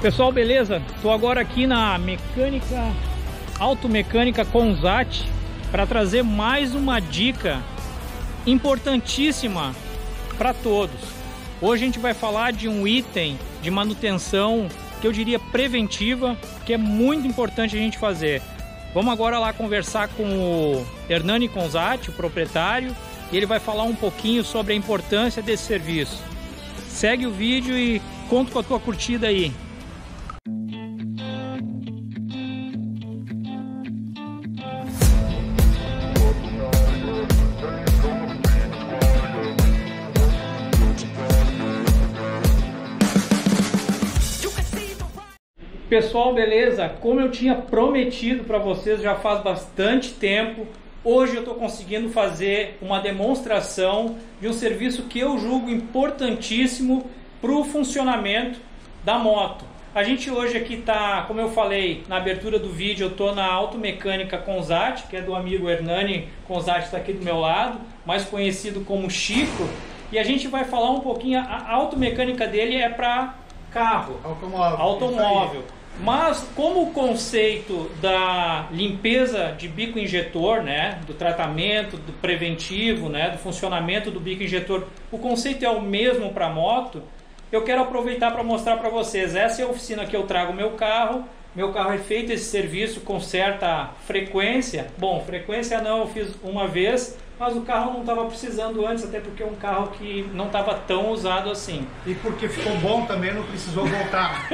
Pessoal, beleza? Estou agora aqui na mecânica, automecânica Consat, para trazer mais uma dica importantíssima para todos. Hoje a gente vai falar de um item de manutenção que eu diria preventiva, que é muito importante a gente fazer. Vamos agora lá conversar com o Hernani Consat, o proprietário, e ele vai falar um pouquinho sobre a importância desse serviço. Segue o vídeo e conta com a tua curtida aí. Pessoal, beleza? Como eu tinha prometido para vocês já faz bastante tempo, hoje eu estou conseguindo fazer uma demonstração de um serviço que eu julgo importantíssimo para o funcionamento da moto. A gente hoje aqui está, como eu falei na abertura do vídeo, eu estou na Automecânica Consat, que é do amigo Hernani Consat, está aqui do meu lado, mais conhecido como Chico, e a gente vai falar um pouquinho, a automecânica dele é para carro, automóvel. Mas como o conceito da limpeza de bico injetor, né, do tratamento, do preventivo, né, do funcionamento do bico injetor, o conceito é o mesmo para moto, eu quero aproveitar para mostrar para vocês. Essa é a oficina que eu trago meu carro é feito esse serviço com certa frequência. Bom, frequência não, eu fiz uma vez, mas o carro não estava precisando antes, até porque é um carro que não estava tão usado assim. E porque ficou bom também, não precisou voltar.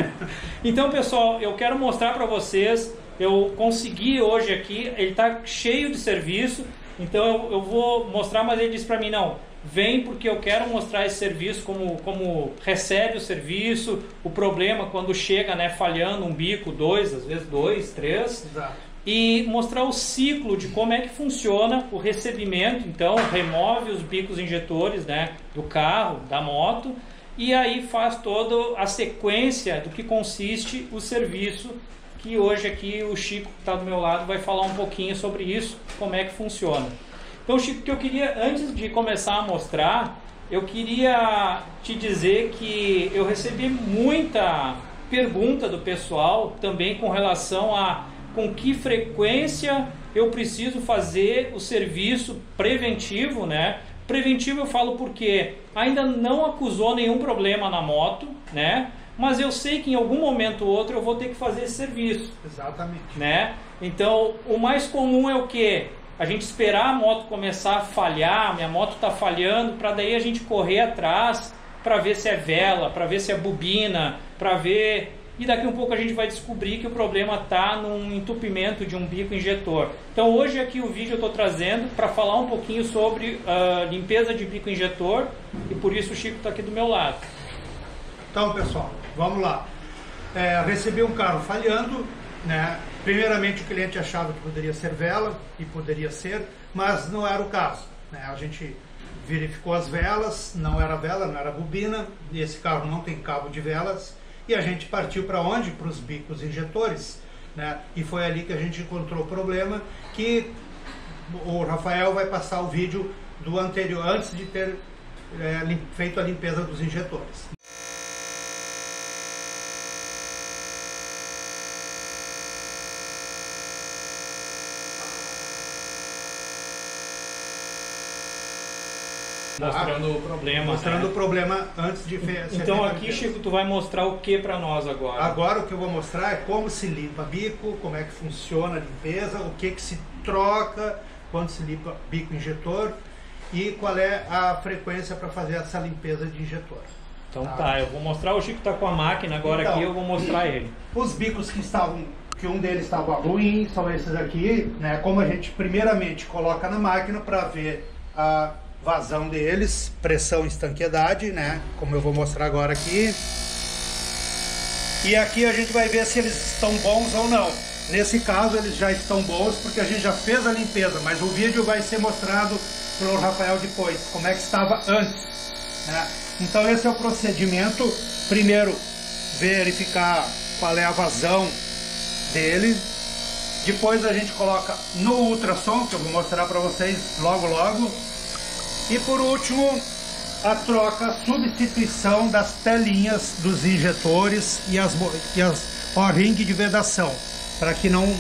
Então, pessoal, eu quero mostrar para vocês, eu consegui hoje aqui, ele está cheio de serviço, então eu vou mostrar, mas ele disse para mim, não, vem porque eu quero mostrar esse serviço, como recebe o serviço, o problema quando chega, né, falhando um bico, às vezes dois, três. Exato. E mostrar o ciclo de como é que funciona o recebimento. Então remove os bicos injetores, né, do carro, da moto, e aí faz toda a sequência do que consiste o serviço, que hoje aqui o Chico que está do meu lado vai falar um pouquinho sobre isso, como é que funciona. Então, Chico, que eu queria, antes de começar a mostrar, eu queria te dizer que eu recebi muita pergunta do pessoal também com relação a com que frequência eu preciso fazer o serviço preventivo, né? Preventivo eu falo porque ainda não acusou nenhum problema na moto, né? Mas eu sei que em algum momento ou outro eu vou ter que fazer esse serviço. Exatamente. Né? Então, o mais comum é o quê? A gente esperar a moto começar a falhar, minha moto está falhando, para daí a gente correr atrás para ver se é vela, para ver se é bobina, para ver... E daqui um pouco a gente vai descobrir que o problema está num entupimento de um bico injetor. Então hoje aqui o vídeo eu estou trazendo para falar um pouquinho sobre limpeza de bico injetor, e por isso o Chico está aqui do meu lado. Então, pessoal, vamos lá. Recebi um carro falhando, né? Primeiramente o cliente achava que poderia ser vela, e poderia ser, mas não era o caso, né? A gente verificou as velas, não era vela, não era bobina, e esse carro não tem cabo de velas. E a gente partiu para onde? Para os bicos injetores, né? E foi ali que a gente encontrou o problema, que o Rafael vai passar o vídeo do anterior, antes de ter feito a limpeza dos injetores. Mostrando o problema. Mostrando o problema antes de ser. Então aqui, Chico, tu vai mostrar o que para nós agora? Agora o que eu vou mostrar é como se limpa bico, como é que funciona a limpeza, o que se troca quando se limpa bico injetor e qual é a frequência para fazer essa limpeza de injetor. Então tá, eu vou mostrar, o Chico está com a máquina agora então, aqui, eu vou mostrar ele. Os bicos que um deles estava ruim, são esses aqui, né? Como a gente primeiramente coloca na máquina para ver a vazão deles, pressão e estanqueidade, né? Como eu vou mostrar agora aqui. E aqui a gente vai ver se eles estão bons ou não. Nesse caso eles já estão bons porque a gente já fez a limpeza, mas o vídeo vai ser mostrado pelo Rafael depois, como é que estava antes, né? Então esse é o procedimento. Primeiro verificar qual é a vazão dele. Depois a gente coloca no ultrassom, que eu vou mostrar para vocês logo logo. E por último, a troca, a substituição das telinhas dos injetores e as O-ring de vedação, para que não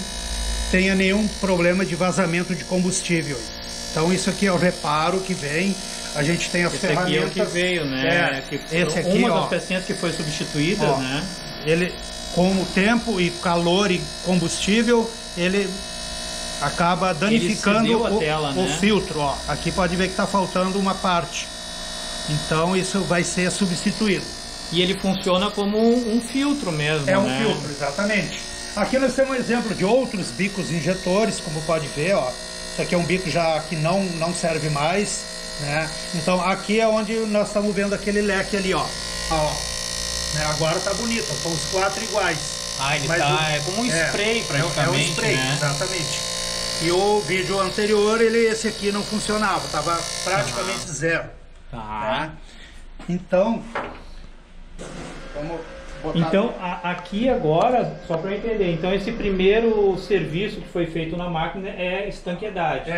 tenha nenhum problema de vazamento de combustível. Então isso aqui é o reparo que vem. A gente tem as ferramentas. Esse aqui é o que veio, né? Esse aqui, uma das pecinhas que foi substituída, né? Ele, com o tempo e calor e combustível, ele acaba danificando o filtro. Ó. Aqui pode ver que está faltando uma parte. Então isso vai ser substituído. E ele funciona como um filtro mesmo, É um filtro, exatamente. Aqui nós temos um exemplo de outros bicos injetores, como pode ver, ó. Isso aqui é um bico já que não serve mais, né? Então aqui é onde nós estamos vendo aquele leque ali, ó. Né? Agora tá bonito, são os 4 iguais. Ele é como um spray praticamente, é um spray, né? Exatamente. E o vídeo anterior, esse aqui não funcionava, estava praticamente zero. Né? Então, vamos botar... Então, aqui agora, só para eu entender, então esse primeiro serviço que foi feito na máquina é estanqueidade.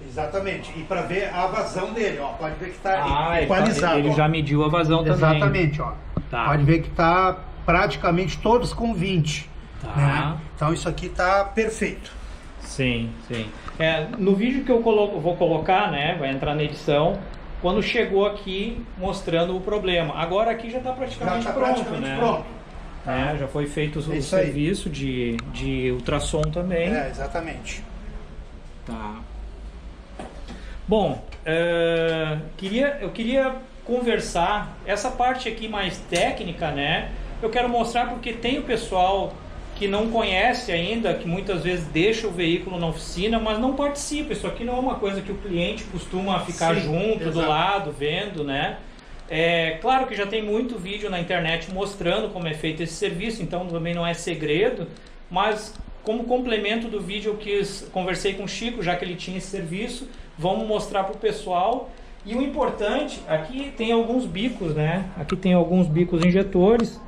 Exatamente. E para ver a vazão dele, ó, pode ver que está equalizado. Ele já mediu a vazão também. Exatamente, ó. Pode ver que está praticamente todos com 20. Né? Então isso aqui está perfeito. Sim, sim. No vídeo que eu vou colocar, né, vai entrar na edição, quando chegou aqui mostrando o problema. Agora aqui já está praticamente pronto, né? Pronto. Já foi feito o serviço de ultrassom também. Exatamente. Tá. Bom, eu queria conversar essa parte aqui mais técnica, né? Eu quero mostrar porque tem o pessoal que não conhece ainda, que muitas vezes deixa o veículo na oficina, mas não participa. Isso aqui não é uma coisa que o cliente costuma ficar junto, do lado, vendo, né? Claro que já tem muito vídeo na internet mostrando como é feito esse serviço, então também não é segredo, mas como complemento do vídeo eu conversei com o Chico, já que ele tinha esse serviço, vamos mostrar para o pessoal. E o importante, aqui tem alguns bicos, né? Aqui tem alguns bicos injetores.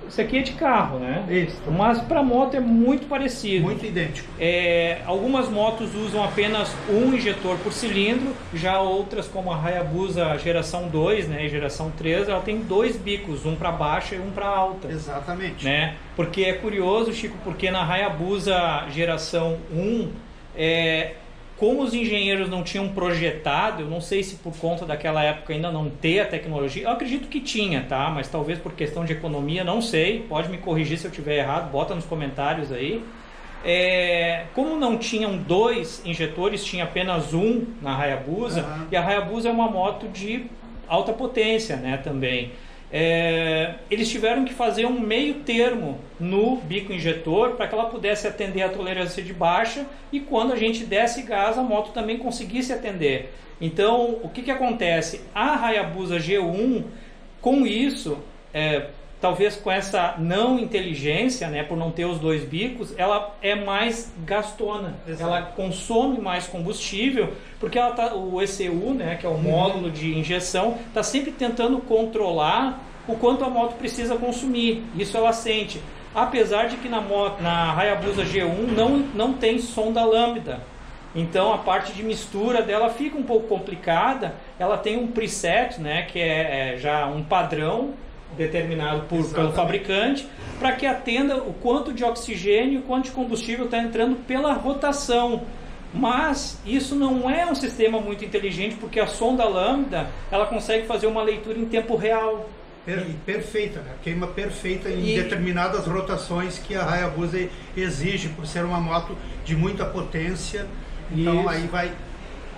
Isso aqui é de carro, né? Isso. Mas para moto é muito parecido. Muito idêntico. Algumas motos usam apenas um injetor por cilindro, já outras, como a Hayabusa geração 2, né, e geração 3, ela tem 2 bicos, um para baixa e um para alta. Exatamente. Né? Porque é curioso, Chico, porque na Hayabusa geração 1, como os engenheiros não tinham projetado, eu não sei se por conta daquela época ainda não ter a tecnologia, eu acredito que tinha, tá? Mas talvez por questão de economia, não sei, pode me corrigir se eu estiver errado, bota nos comentários aí. Como não tinham 2 injetores, tinha apenas um na Hayabusa, e a Hayabusa é uma moto de alta potência, né, também. Eles tiveram que fazer um meio termo no bico injetor para que ela pudesse atender a tolerância de baixa e quando a gente desse gás a moto também conseguisse atender. Então o que acontece? A Hayabusa G1 com isso, talvez com essa não inteligência, né, por não ter os 2 bicos, ela é mais gastona. Exato. Ela consome mais combustível porque o ECU, né, que é o módulo de injeção, está sempre tentando controlar o quanto a moto precisa consumir. Isso ela sente. Apesar de que na Hayabusa G1 não tem sonda lambda. Então a parte de mistura dela fica um pouco complicada. Ela tem um preset, né, que é já um padrão determinado pelo fabricante, para que atenda o quanto de oxigênio e o quanto de combustível está entrando pela rotação. Mas isso não é um sistema muito inteligente, porque a sonda lambda ela consegue fazer uma leitura em tempo real. Perfeita, né? Queima perfeita em determinadas rotações que a Hayabusa exige, por ser uma moto de muita potência. Então aí vai...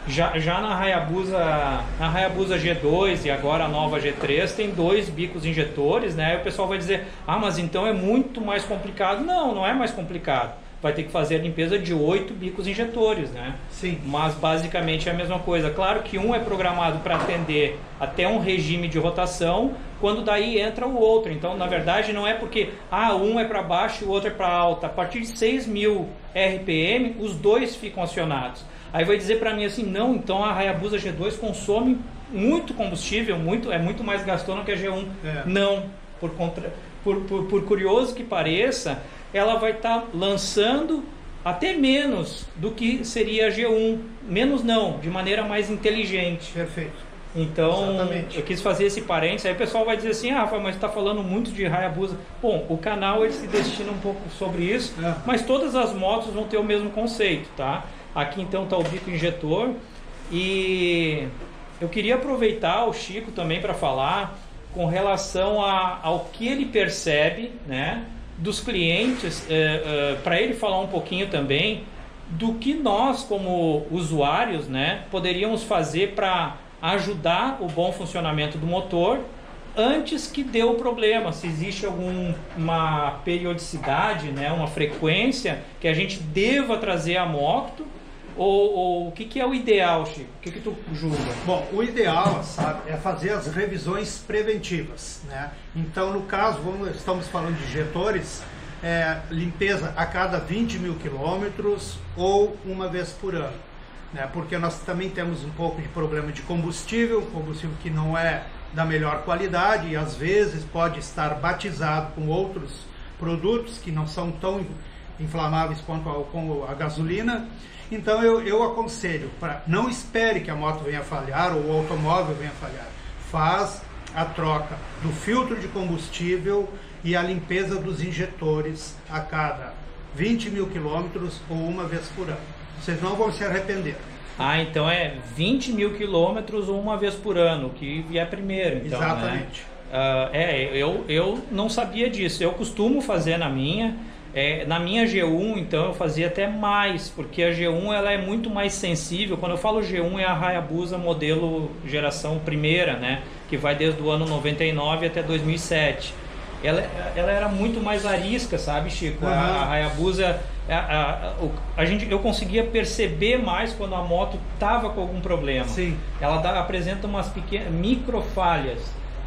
Já na Hayabusa G2 e agora a nova G3 tem 2 bicos injetores, né? Aí o pessoal vai dizer, mas então é muito mais complicado. Não é mais complicado. Vai ter que fazer a limpeza de 8 bicos injetores, né? Sim. Mas basicamente é a mesma coisa. Claro que um é programado para atender até um regime de rotação, quando daí entra o outro. Então, na verdade, não é porque um é para baixo e o outro é para alta. A partir de 6.000 RPM, os 2 ficam acionados. Aí vai dizer para mim assim, não, então a Hayabusa G2 consome muito combustível, é muito mais gastona que a G1. Não, por curioso que pareça, ela vai estar lançando até menos do que seria a G1. Menos não, de maneira mais inteligente. Perfeito. Então, Exatamente. eu quis fazer esse parênteses. Aí o pessoal vai dizer assim, Rafael, mas está falando muito de Hayabusa. Bom, o canal ele se destina um pouco sobre isso, mas todas as motos vão ter o mesmo conceito, tá? Aqui então está o bico injetor. E eu queria aproveitar o Chico também para falar com relação ao que ele percebe, né, dos clientes, para ele falar um pouquinho também do que nós como usuários, né, poderíamos fazer para ajudar o bom funcionamento do motor antes que dê o problema, se existe alguma periodicidade, né, uma frequência que a gente deva trazer a moto, ou o que é o ideal, Chico? O que tu julga? Bom, o ideal, sabe, é fazer as revisões preventivas, né? Então, no caso, estamos falando de injetores, limpeza a cada 20 mil quilômetros ou uma vez por ano. Né? Porque nós também temos um pouco de problema de combustível que não é da melhor qualidade e às vezes pode estar batizado com outros produtos que não são tão inflamáveis quanto a gasolina. Então eu aconselho, não espere que a moto venha falhar ou o automóvel venha falhar. Faz a troca do filtro de combustível e a limpeza dos injetores a cada 20 mil quilômetros ou uma vez por ano. Vocês não vão se arrepender. Ah, então é 20 mil quilômetros ou uma vez por ano, que vier primeiro. Então, exatamente. Né? Eu não sabia disso. Eu costumo fazer na minha G1, então eu fazia até mais, porque a G1 ela é muito mais sensível. Quando eu falo G1 é a Hayabusa modelo geração primeira, né? Que vai desde o ano 99 até 2007. Ela era muito mais arisca, sabe, Chico? Uhum. A Hayabusa, eu conseguia perceber mais quando a moto estava com algum problema. Sim. Ela apresenta umas pequenas micro falhas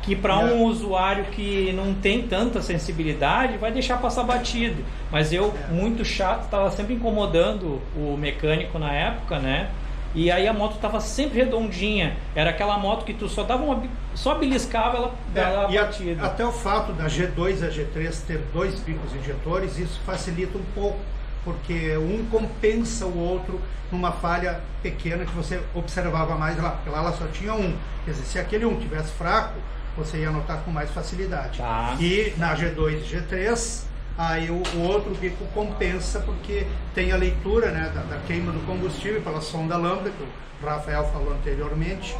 que para um usuário que não tem tanta sensibilidade vai deixar passar batido. Mas eu, muito chato, estava sempre incomodando o mecânico na época, né? E aí a moto estava sempre redondinha. Era aquela moto que tu só beliscava ela batida. Até o fato da G2 e a G3 ter dois bicos injetores, isso facilita um pouco, porque um compensa o outro numa falha pequena que você observava mais lá, porque lá ela só tinha um. Quer dizer, se aquele um tivesse fraco, você ia notar com mais facilidade. Tá. E na G2 e G3, aí o outro bico compensa, porque tem a leitura, né, da queima do combustível pela sonda lambda, que o Rafael falou anteriormente,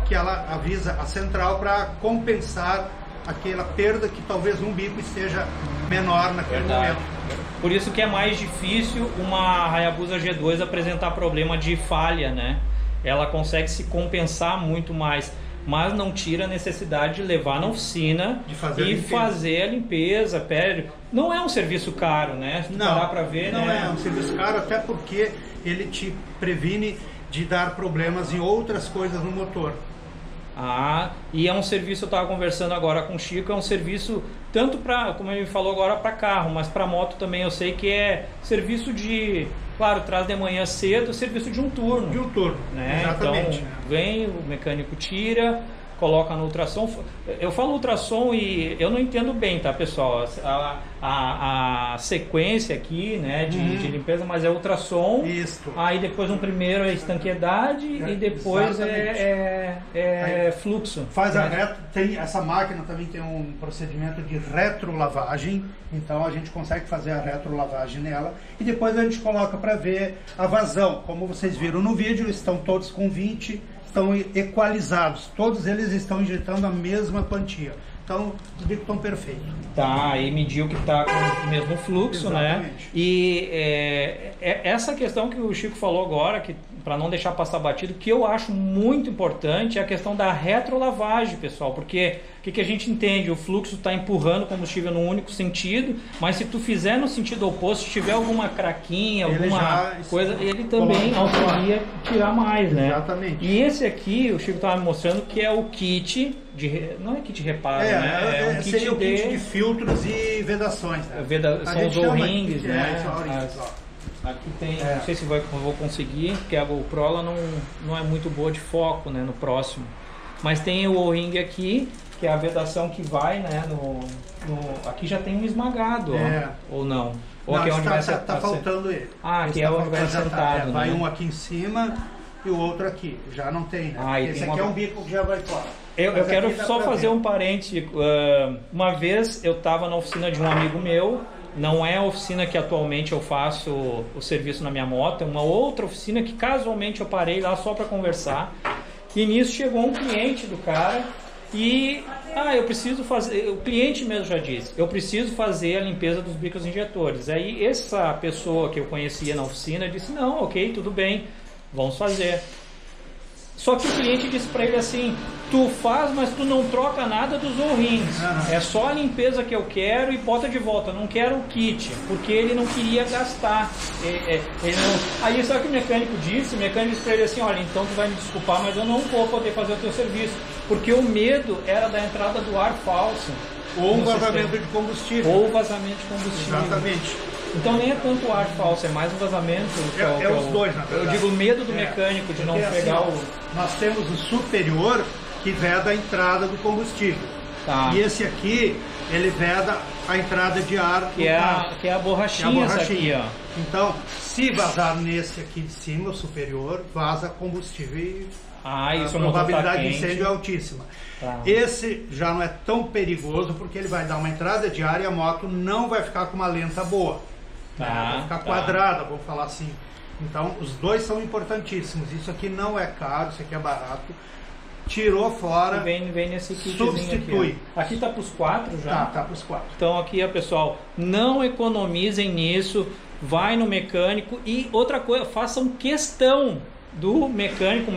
que ela avisa a central para compensar aquela perda que talvez um bico esteja menor naquele momento. Por isso que é mais difícil uma Hayabusa G2 apresentar problema de falha, né? Ela consegue se compensar muito mais, mas não tira a necessidade de levar na oficina fazer a limpeza. Não é um serviço caro, né? Se tu parar pra ver, não né? É um serviço caro, até porque ele te previne de dar problemas em outras coisas no motor. E é um serviço, eu estava conversando agora com o Chico, é um serviço tanto para, como ele falou agora, para carro, mas para moto também eu sei que é serviço de, claro, traz de manhã cedo, serviço de um turno. De um turno, né? exatamente. Então vem, o mecânico tira, coloca no ultrassom. Eu falo ultrassom e eu não entendo bem, tá, pessoal? A sequência aqui, né, de limpeza, mas é ultrassom. Isso. Aí depois primeiro é estanqueidade e depois é fluxo. Faz essa máquina também tem um procedimento de retrolavagem, então a gente consegue fazer a retrolavagem nela e depois a gente coloca para ver a vazão. Como vocês viram no vídeo, estão todos com 20, estão equalizados, todos eles estão injetando a mesma quantia. Então, os bicos estão perfeitos. Tá, aí mediu que está com o mesmo fluxo, exatamente, né? E essa questão que o Chico falou agora, que para não deixar passar batido, que eu acho muito importante é a questão da retrolavagem, pessoal, porque o que a gente entende? O fluxo está empurrando o combustível num único sentido, mas se tu fizer no sentido oposto, se tiver alguma craquinha, alguma coisa, ele também auxilia tirar mais, né? Exatamente. E esse aqui, o Chico estava me mostrando que é o kit não é kit reparo, né? É um kit seria o kit de filtros e vedações, né? São os O-rings, né? Aqui tem, não sei se vou conseguir, porque a GoPro ela não é muito boa de foco, né, no próximo. Mas tem o O-ring aqui, que é a vedação que vai, né, aqui já tem um esmagado, ó, ou não? Ou não, aqui é onde vai ser, tá faltando ele. aqui é onde vai ser sentado, vai né? um aqui em cima e o outro aqui. Já não tem, né? Esse tem aqui é um bico que já vai fora. Eu quero só fazer um parênteses. Uma vez eu estava na oficina de um amigo meu. Não é a oficina que atualmente eu faço o serviço na minha moto, é uma outra oficina que casualmente eu parei lá só para conversar. E nisso chegou um cliente do cara e eu preciso fazer, o cliente mesmo já disse, eu preciso fazer a limpeza dos bicos injetores. Aí essa pessoa que eu conhecia na oficina disse, não, ok, tudo bem, vamos fazer. Só que o cliente disse para ele assim, tu faz, mas tu não troca nada dos O-rings. É só a limpeza que eu quero e bota de volta, eu não quero o kit, porque ele não queria gastar. Ele não... Aí sabe o que o mecânico disse? O mecânico disse para ele assim, olha, então tu vai me desculpar, mas eu não vou poder fazer o teu serviço, porque o medo era da entrada do ar falso. Ou vazamento de combustível. Ou vazamento de combustível. Exatamente. Então nem é tanto o ar falso, é mais um vazamento. Os dois, na verdade. Eu digo medo do mecânico de não pegar assim, Nós temos o superior que veda a entrada do combustível. Tá. E esse aqui, ele veda a entrada de ar que é a borrachinha, essa aqui, ó. Então, se vazar nesse aqui de cima, o superior, vaza combustível e a probabilidade de incêndio é altíssima. Tá. Esse já não é tão perigoso porque ele vai dar uma entrada de ar e a moto não vai ficar com uma lenta boa. Vai ficar quadrada, vamos falar assim. Então, os dois são importantíssimos. Isso aqui não é caro, isso aqui é barato. Tirou fora, vem nesse kitzinho substitui. Aqui tá para os 4 já? Tá para os 4. Então aqui, pessoal, não economizem nisso, vai no mecânico e outra coisa, façam questão do mecânico,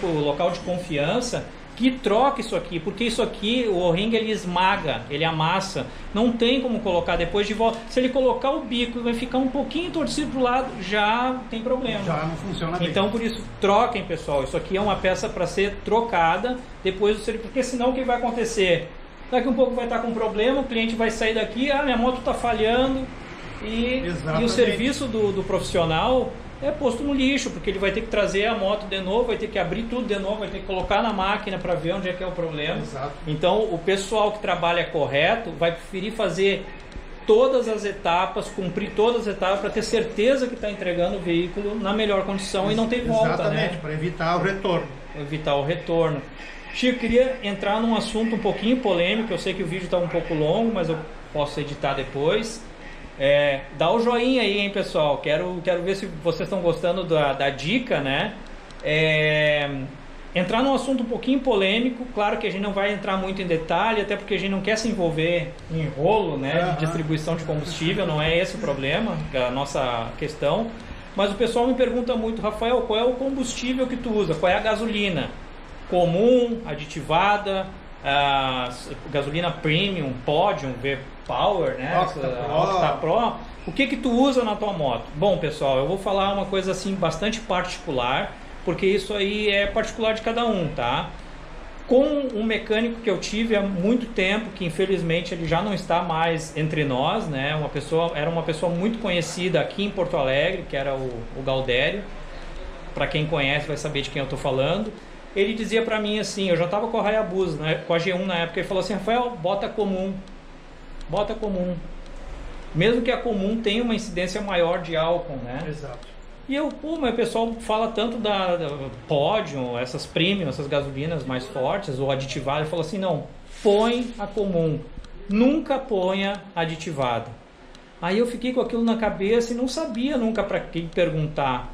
local de confiança, que troque isso aqui, porque isso aqui, o O-ring, ele esmaga, ele amassa, não tem como colocar depois de volta. Se ele colocar o bico e vai ficar um pouquinho torcido pro lado, já tem problema. Já não funciona bem. Então por isso, troquem, pessoal, isso aqui é uma peça para ser trocada depois do serviço, porque senão o que vai acontecer? Daqui um pouco vai estar com problema, o cliente vai sair daqui, minha moto está falhando, e o serviço do profissional é posto no lixo, porque ele vai ter que trazer a moto de novo, vai ter que abrir tudo de novo, vai ter que colocar na máquina para ver onde é que é o problema. Exato. Então o pessoal que trabalha correto vai preferir fazer todas as etapas, cumprir todas as etapas para ter certeza que está entregando o veículo na melhor condição e não ter volta. Exatamente, né? Para evitar o retorno. Evitar o retorno. Chico, queria entrar num assunto um pouquinho polêmico, eu sei que o vídeo está um pouco longo, mas eu posso editar depois. Dá o joinha aí, hein, pessoal. Quero ver se vocês estão gostando da dica, né? Entrar num assunto um pouquinho polêmico. Claro que a gente não vai entrar muito em detalhe, até porque a gente não quer se envolver em rolo, né, de distribuição de combustível. Não é esse o problema, a nossa questão. Mas o pessoal me pergunta muito, Rafael, qual é o combustível que tu usa? Qual é a gasolina? Comum, aditivada, gasolina premium, Podium, V-Power, né? Octa Pro. O que tu usa na tua moto? Bom, pessoal, eu vou falar uma coisa assim bastante particular, porque isso aí é particular de cada um, tá? Com um mecânico que eu tive há muito tempo, que infelizmente ele já não está mais entre nós, né? Era uma pessoa muito conhecida aqui em Porto Alegre, que era o Galdério. Para quem conhece vai saber de quem eu estou falando. Ele dizia para mim assim, eu já estava com a Hayabusa, né, com a G1 na época, ele falou assim, Rafael, bota comum. Mesmo que a comum tenha uma incidência maior de álcool, né? Exato. E eu, mas o pessoal fala tanto da Podium, essas premium, essas gasolinas mais fortes, ou aditivada, ele falou assim, não, põe a comum, nunca ponha aditivada. Aí eu fiquei com aquilo na cabeça e não sabia nunca para quem perguntar.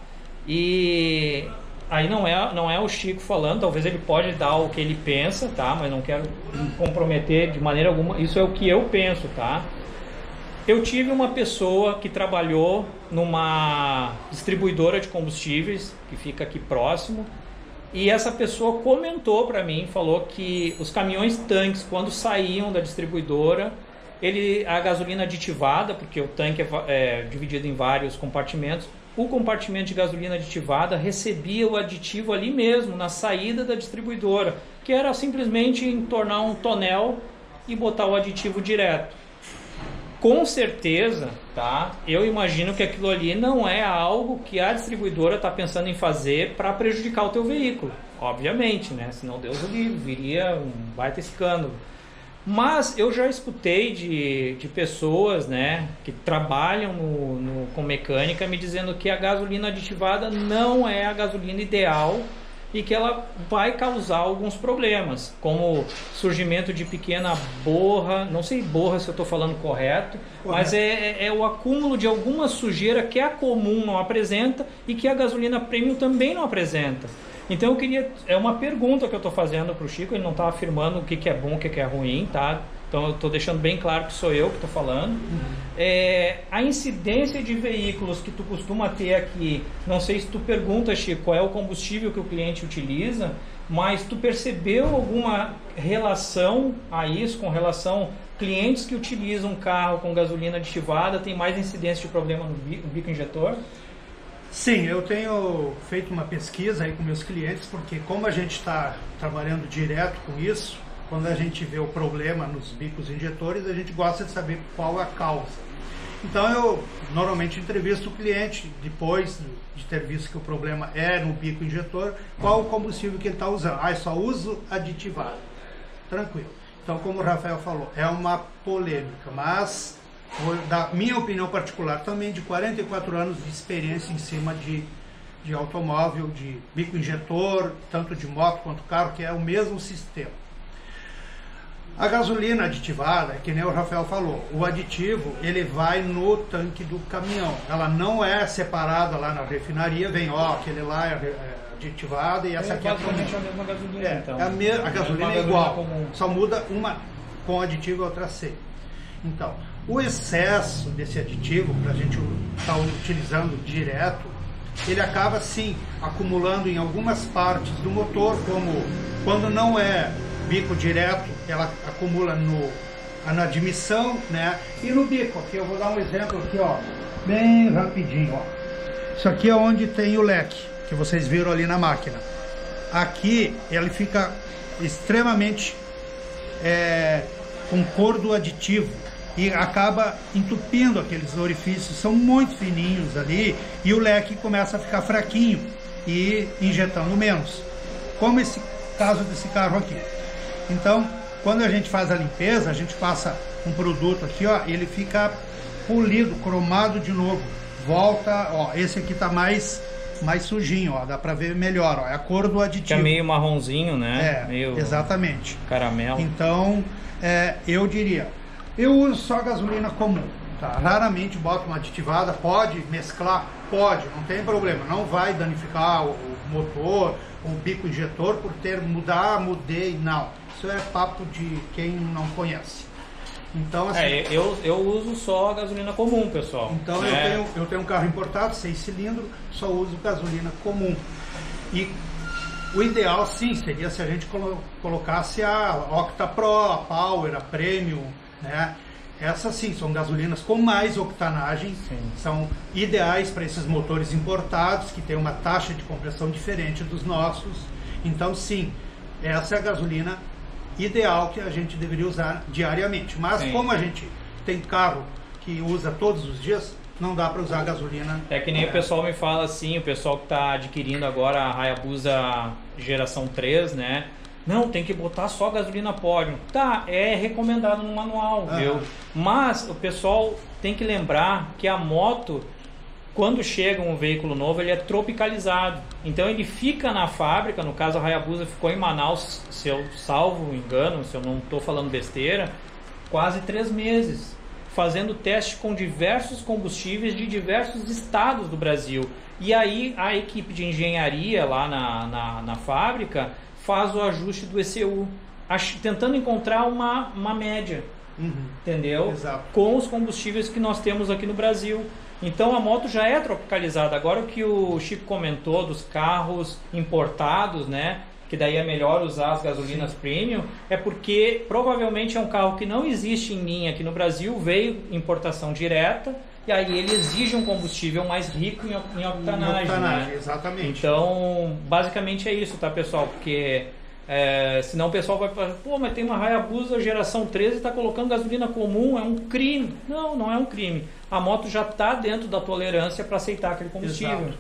E aí não é o Chico falando, talvez ele pode dar o que ele pensa, tá? Mas não quero me comprometer de maneira alguma, isso é o que eu penso, tá? Eu tive uma pessoa que trabalhou numa distribuidora de combustíveis, que fica aqui próximo, e essa pessoa comentou para mim, falou que os caminhões tanques, quando saíam da distribuidora, a gasolina aditivada, porque o tanque é dividido em vários compartimentos, o compartimento de gasolina aditivada recebia o aditivo ali mesmo, na saída da distribuidora, que era simplesmente entornar um tonel e botar o aditivo direto. Com certeza, tá? Eu imagino que aquilo ali não é algo que a distribuidora está pensando em fazer para prejudicar o teu veículo. Obviamente, né? Senão Deus o livre, viria um baita escândalo. Mas eu já escutei de pessoas, né, que trabalham com mecânica me dizendo que a gasolina aditivada não é a gasolina ideal e que ela vai causar alguns problemas, como surgimento de pequena borra, não sei borra se eu estou falando correto, mas é o acúmulo de alguma sujeira que a comum não apresenta e que a gasolina premium também não apresenta. Então eu queria, é uma pergunta que eu estou fazendo para o Chico, ele não está afirmando o que é bom, o que é ruim, tá? Então eu estou deixando bem claro que sou eu que estou falando. A incidência de veículos que tu costuma ter aqui, não sei se tu pergunta, Chico, qual é o combustível que o cliente utiliza, mas tu percebeu alguma relação a isso, com relação a clientes que utilizam um carro com gasolina aditivada, tem mais incidência de problema no bico injetor? Sim, eu tenho feito uma pesquisa aí com meus clientes, porque como a gente está trabalhando direto com isso, quando a gente vê o problema nos bicos injetores, a gente gosta de saber qual é a causa. Então eu normalmente entrevisto o cliente, depois de ter visto que o problema é no bico injetor, qual o combustível que ele está usando. Eu só uso aditivado. Tranquilo. Então, como o Rafael falou, é uma polêmica, mas da minha opinião particular, também de 44 anos de experiência em cima de automóvel, de bico injetor, tanto de moto quanto carro, que é o mesmo sistema. A gasolina aditivada, que nem o Rafael falou, o aditivo ele vai no tanque do caminhão. Ela não é separada lá na refinaria, vem, aquele lá é aditivada e essa aqui é a mesma gasolina. Então. A gasolina é igual, só muda uma com aditivo e outra sem. Então, o excesso desse aditivo, que a gente está utilizando direto, ele acaba sim acumulando em algumas partes do motor, como quando não é bico direto, ela acumula na admissão, né? E no bico, aqui eu vou dar um exemplo aqui, bem rapidinho, Isso aqui é onde tem o leque, que vocês viram ali na máquina. Aqui ele fica extremamente com cor do aditivo e acaba entupindo aqueles orifícios, são muito fininhos ali, e o leque começa a ficar fraquinho e injetando menos, como esse caso desse carro aqui. Então, quando a gente faz a limpeza, a gente passa um produto aqui, ele fica polido, cromado de novo. Volta, esse aqui tá mais sujinho, dá pra ver melhor, é a cor do aditivo. É meio marronzinho, né? Meio exatamente. Caramelo. Então, eu diria, eu uso só gasolina comum, tá? Raramente boto uma aditivada, pode mesclar? Pode, não tem problema, não vai danificar o motor, o bico injetor por mudei, não. Isso é papo de quem não conhece. Então, assim, eu uso só a gasolina comum, pessoal. Então eu tenho um carro importado, 6 cilindros, só uso gasolina comum. E o ideal sim seria se a gente colocasse a Octa Pro, a Power, a Premium, né? Essas sim são gasolinas com mais octanagem, são ideais para esses motores importados que tem uma taxa de compressão diferente dos nossos. Então sim, essa é a gasolina ideal que a gente deveria usar diariamente. Mas como a gente tem carro que usa todos os dias, não dá para usar gasolina. É que nem o pessoal me fala assim, o pessoal que está adquirindo agora a Hayabusa geração 3, né? Não, tem que botar só gasolina Podium. Tá, é recomendado no manual, viu? Mas o pessoal tem que lembrar que a moto, quando chega um veículo novo, ele é tropicalizado. Então ele fica na fábrica, no caso a Hayabusa ficou em Manaus, se eu salvo engano, se eu não estou falando besteira, quase 3 meses, fazendo teste com diversos combustíveis de diversos estados do Brasil. E aí a equipe de engenharia lá na fábrica faz o ajuste do ECU, tentando encontrar uma média, entendeu? Exato. Com os combustíveis que nós temos aqui no Brasil. Então a moto já é tropicalizada. Agora o que o Chico comentou dos carros importados, né? Que daí é melhor usar as gasolinas premium, é porque provavelmente é um carro que não existe em linha aqui no Brasil, veio importação direta, e aí ele exige um combustível mais rico em octanagem, né? Exatamente. Então, basicamente é isso, tá, pessoal? Porque senão o pessoal vai falar, pô, mas tem uma Hayabusa geração 13 e está colocando gasolina comum, é um crime. Não, não é um crime. A moto já está dentro da tolerância para aceitar aquele combustível. Exato.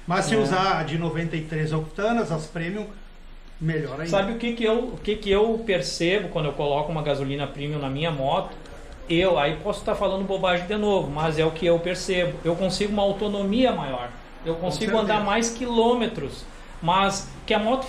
Mas se usar de 93 octanas, as premium, melhor ainda. Sabe o que eu percebo quando eu coloco uma gasolina premium na minha moto? Aí posso estar falando bobagem de novo, mas é o que eu percebo. Eu consigo uma autonomia maior. Eu consigo andar mais quilômetros. Mas que a moto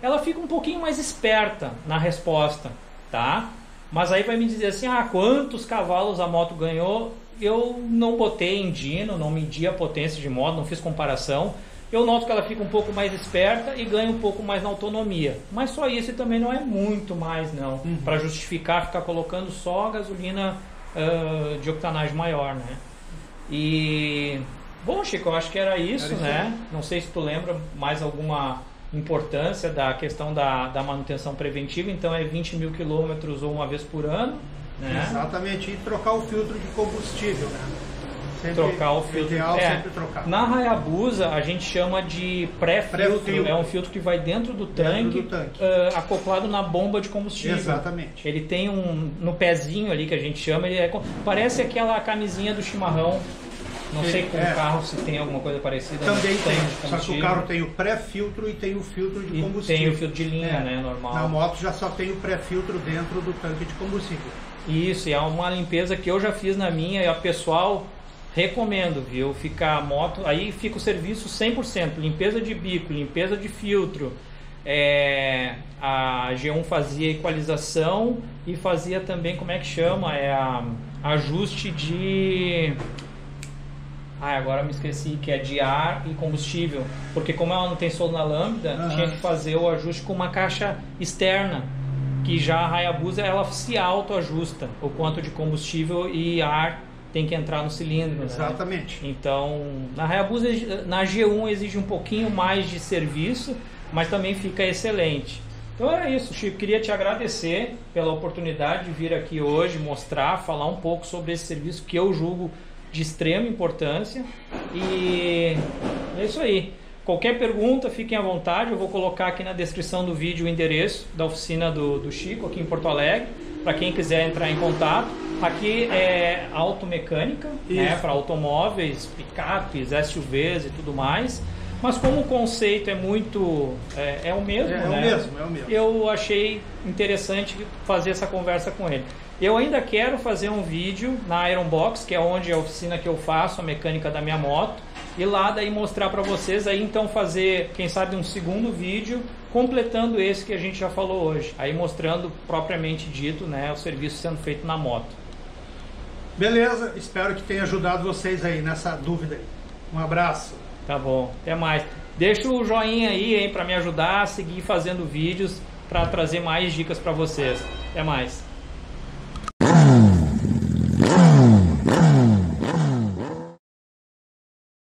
ela fica um pouquinho mais esperta na resposta, tá? Mas aí vai me dizer assim, quantos cavalos a moto ganhou? Eu não botei em dyno, não medi a potência de moto, não fiz comparação. Eu noto que ela fica um pouco mais esperta e ganha um pouco mais na autonomia. Mas só isso, e também não é muito mais, não. Para justificar ficar colocando só gasolina de octanagem maior, né? E... Bom, Chico, eu acho que era isso, né? Não sei se tu lembra mais alguma importância da questão da manutenção preventiva. Então é 20 mil quilômetros ou uma vez por ano, né? Exatamente, e trocar o filtro de combustível, né? Sempre trocar o filtro. Ideal sempre trocar. Na Hayabusa a gente chama de pré-filtro. É um filtro que vai dentro do tanque. Acoplado na bomba de combustível. Exatamente. Ele tem no pezinho ali que a gente chama, parece aquela camisinha do chimarrão. Não sei com o carro se tem alguma coisa parecida. Também tem, só que o carro tem o pré-filtro e tem o filtro de combustível. Tem o filtro de linha, né, normal. Na moto já só tem o pré-filtro dentro do tanque de combustível. Isso, e é uma limpeza que eu já fiz na minha e a pessoal recomendo, viu? Ficar a moto, aí fica o serviço 100%, limpeza de bico, limpeza de filtro. A G1 fazia equalização e fazia também, como é que chama? Ajuste de... agora me esqueci, que é de ar e combustível, porque como ela não tem solda na lâmpada, tinha que fazer o ajuste com uma caixa externa, que já a Hayabusa ela se autoajusta o quanto de combustível e ar tem que entrar no cilindro. Exatamente. Né? Então, na Hayabusa, na G1 exige um pouquinho mais de serviço, mas também fica excelente. Então era isso, Chico. Queria te agradecer pela oportunidade de vir aqui hoje, mostrar, falar um pouco sobre esse serviço que eu julgo de extrema importância. E é isso aí. Qualquer pergunta, fiquem à vontade. Eu vou colocar aqui na descrição do vídeo o endereço da oficina do Chico, aqui em Porto Alegre, para quem quiser entrar em contato. Aqui é automecânica, né, para automóveis, picapes, SUVs e tudo mais. Mas como o conceito é muito... é o mesmo, né? É o mesmo. Eu achei interessante fazer essa conversa com ele. Eu ainda quero fazer um vídeo na Ironbox, que é onde é a oficina que eu faço a mecânica da minha moto, e lá daí mostrar para vocês, aí então fazer, quem sabe, um segundo vídeo completando esse que a gente já falou hoje, aí mostrando propriamente dito, né, o serviço sendo feito na moto. Beleza, espero que tenha ajudado vocês aí nessa dúvida aí. Um abraço. Tá bom, até mais. Deixa o joinha aí, hein, para me ajudar a seguir fazendo vídeos para trazer mais dicas para vocês. Até mais.